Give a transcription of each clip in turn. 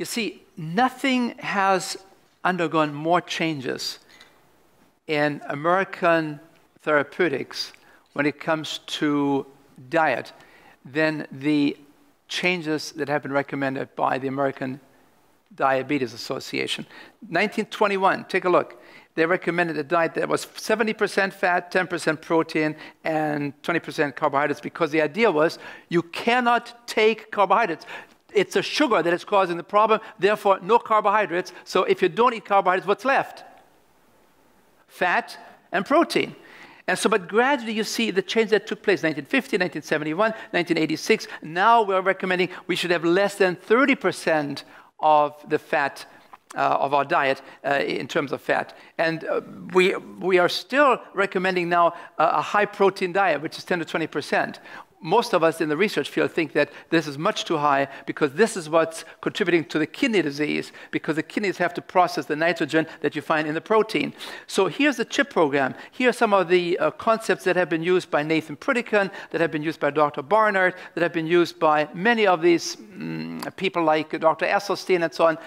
You see, nothing has undergone more changes in American therapeutics when it comes to diet than the changes that have been recommended by the American Diabetes Association. 1921, take a look. They recommended a diet that was 70% fat, 10% protein, and 20% carbohydrates because the idea was you cannot take carbohydrates. It's a sugar that is causing the problem, therefore no carbohydrates. So if you don't eat carbohydrates, what's left? Fat and protein. And so, but gradually you see the change that took place, 1950, 1971, 1986. Now we're recommending we should have less than 30% of the fat of our diet in terms of fat. And we are still recommending now a high protein diet, which is 10 to 20%. Most of us in the research field think that this is much too high because this is what's contributing to the kidney disease, because the kidneys have to process the nitrogen that you find in the protein. So here's the CHIP program. Here are some of the concepts that have been used by Nathan Pritikin, that have been used by Dr. Barnard, that have been used by many of these people like Dr. Esselstyn and so on.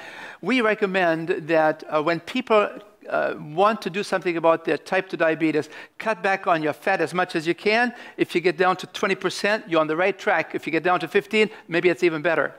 We recommend that when people want to do something about their type 2 diabetes, cut back on your fat as much as you can. If you get down to 20%, you're on the right track. If you get down to 15, maybe it's even better.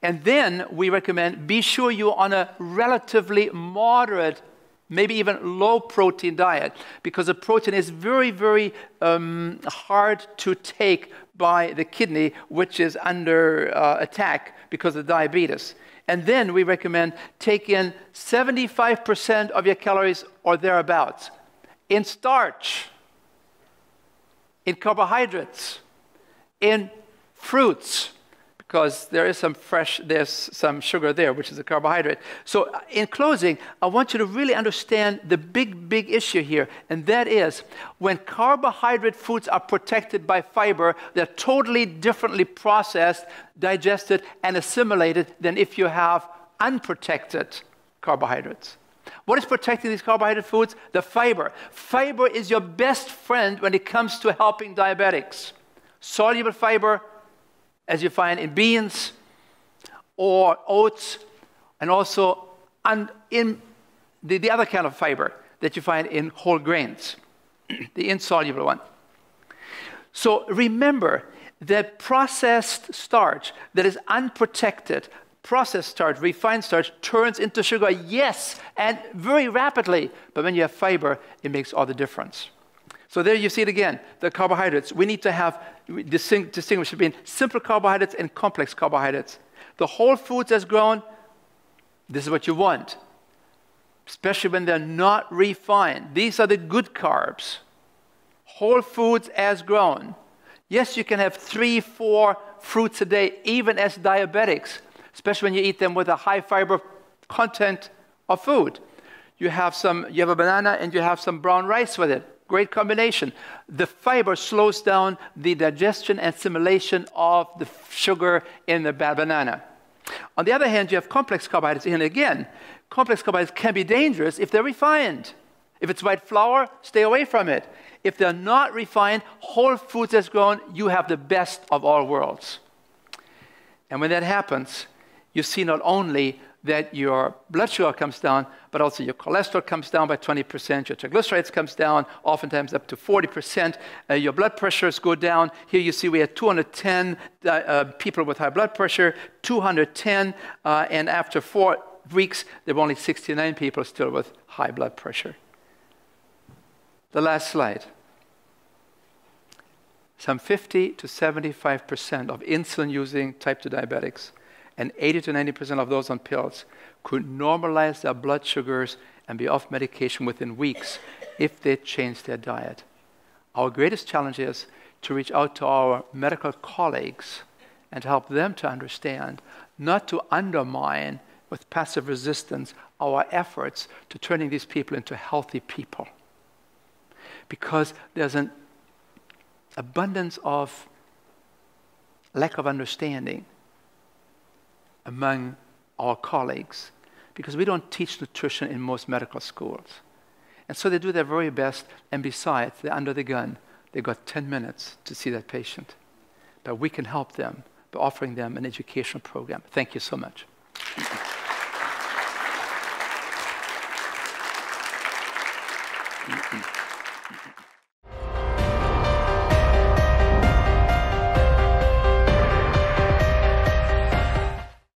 And then we recommend be sure you're on a relatively moderate, maybe even low protein diet, because the protein is very, very hard to take by the kidney, which is under attack because of diabetes. And then we recommend take in 75% of your calories or thereabouts in starch, in carbohydrates, in fruits, because there's some sugar there, which is a carbohydrate. So in closing, I want you to really understand the big issue here, and that is when carbohydrate foods are protected by fiber, they're totally differently processed, digested, and assimilated than if you have unprotected carbohydrates. What is protecting these carbohydrate foods? The fiber. Fiber is your best friend when it comes to helping diabetics. Soluble fiber, as you find in beans or oats, and also in the other kind of fiber that you find in whole grains, the insoluble one. So remember that processed starch that is unprotected, processed starch, refined starch, turns into sugar, yes, and very rapidly. But when you have fiber, it makes all the difference. So there you see it again, the carbohydrates. We need to have distinguish between simple carbohydrates and complex carbohydrates. The whole foods as grown, this is what you want, especially when they're not refined. These are the good carbs. Whole foods as grown. Yes, you can have 3, 4 fruits a day, even as diabetics, especially when you eat them with a high fiber content of food. You have a banana and you have some brown rice with it. Great combination. The fiber slows down the digestion and assimilation of the sugar in the banana. On the other hand, you have complex carbohydrates. And again, complex carbohydrates can be dangerous if they're refined. If it's white flour, stay away from it. If they're not refined, whole foods as grown, you have the best of all worlds. And when that happens, you see not only that your blood sugar comes down, but also your cholesterol comes down by 20%, your triglycerides comes down, oftentimes up to 40%, your blood pressures go down. Here you see we had 210 people with high blood pressure, 210, and after 4 weeks, there were only 69 people still with high blood pressure. The last slide. Some 50 to 75% of insulin-using type 2 diabetics and 80 to 90% of those on pills could normalize their blood sugars and be off medication within weeks if they changed their diet. Our greatest challenge is to reach out to our medical colleagues and help them to understand, not to undermine with passive resistance our efforts to turning these people into healthy people. Because there's an abundance of lack of understanding among our colleagues, because we don't teach nutrition in most medical schools. And so they do their very best, and besides, they're under the gun. They've got 10 minutes to see that patient. But we can help them by offering them an educational program. Thank you so much.